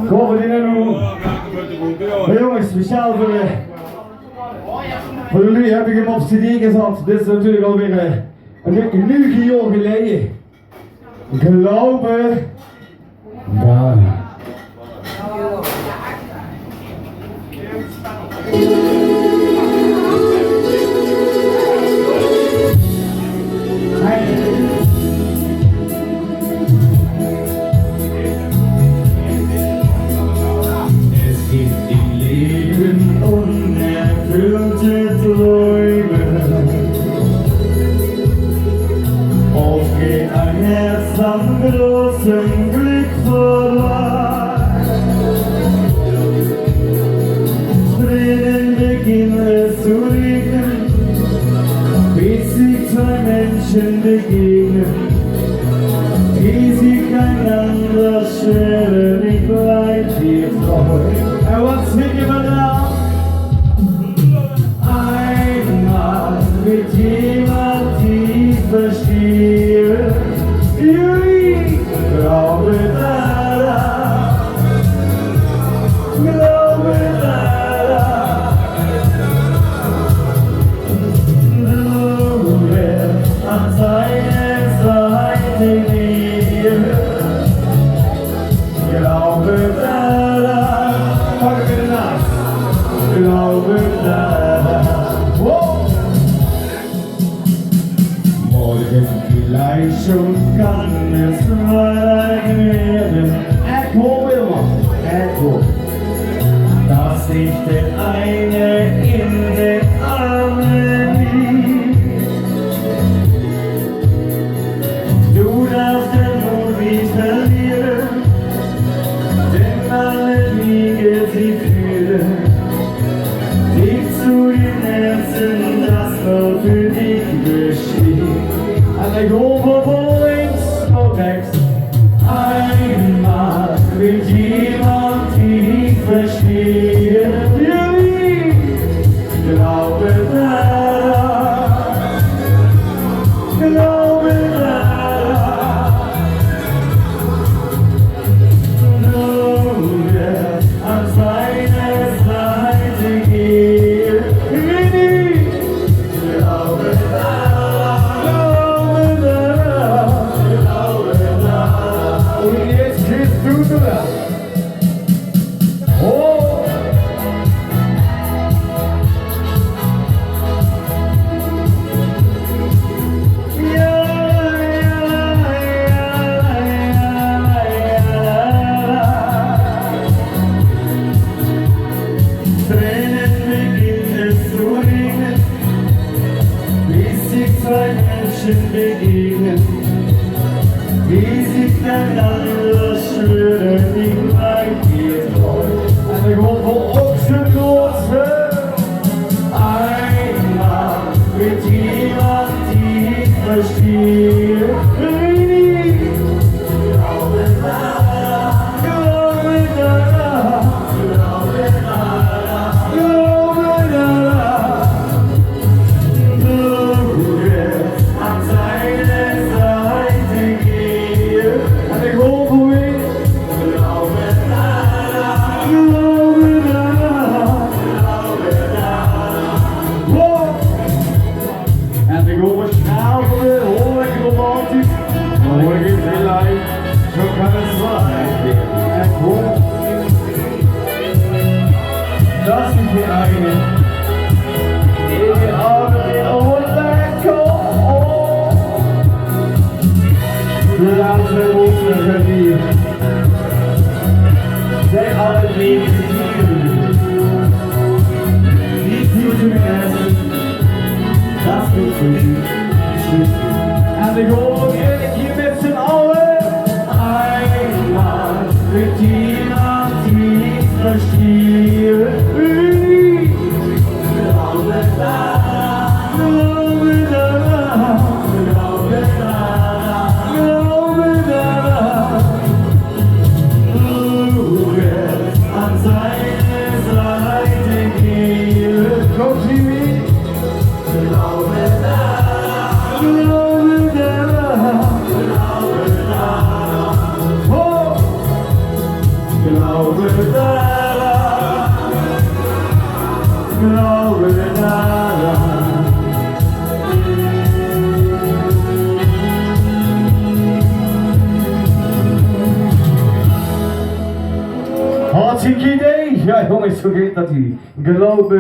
Kom voor die naartoe. Maar jongens, speciaal voor jullie heb ik hem op CD gezet. Dit is natuurlijk alweer een nieuw jaar geleden. Glaube, Daran. Großem Glück vorbei. Tränen beginnen es zu regnen, bis sich zwei Menschen begegnen, die sich einander schweren, ich bleib dir treu. En wat zingen we nou? Einmal mit jemand, die ich verstehe. Glaube daran, glaube daran. Du wirst an seiner Seite gehen. Glaube daran, glaube daran. Morgen vielleicht schon kann es mal werden. Echo immer, Echo. Dass ich den einen in den Armen lieg. Du darfst den Mut nicht verlieren, denn alle Wege sie führen dich zu den Herzen, das nur für dich besteht. En ik hoop op links, op rechts. Einmal mit jemand, die ich verstehe. Glaube daran, glaube daran. Du wirst an seiner Seite gehen. Glaube daran, glaube daran, glaube daran. Und jetzt geht's zu dir. Oh! Tränen beginnen es zu regnen, bis sich zwei Menschen begegnen, die sich einander schwören, ich bleib dir treu. En ik hoop op Opgenomen. Einmal mit jemand, die ich verstehe. Glaube daran, glaube daran, glaube daran, glaube daran. Du wirst an seiner Seite gehen. En ik hoop op weer. Glaube daran, glaube daran, glaube daran. Wow! En ik hoop een schavelen, hoor ik romantisch. Hoor ik vielleicht, zo kan het zijn. En ik hoop dat ik weer eigen. Ik hou weer onderkom. Laat me ons genieten. Zij alle leven hier. Niet goed te essen, dat is goed voor u. En ik hoop eerlijk hier met z'n allen. Einmal mit jemand, die ich verstehe. Glaube daran, glaube daran, glaube daran, glaube daran. Du wirst an seiner Seite gehen. Komt ie mee? Glaube daran, glaube daran, glaube daran. Oh! Glaube daran, glaube daran. Hartstikke idee! Ja jongens, vergeet dat hier. Glaube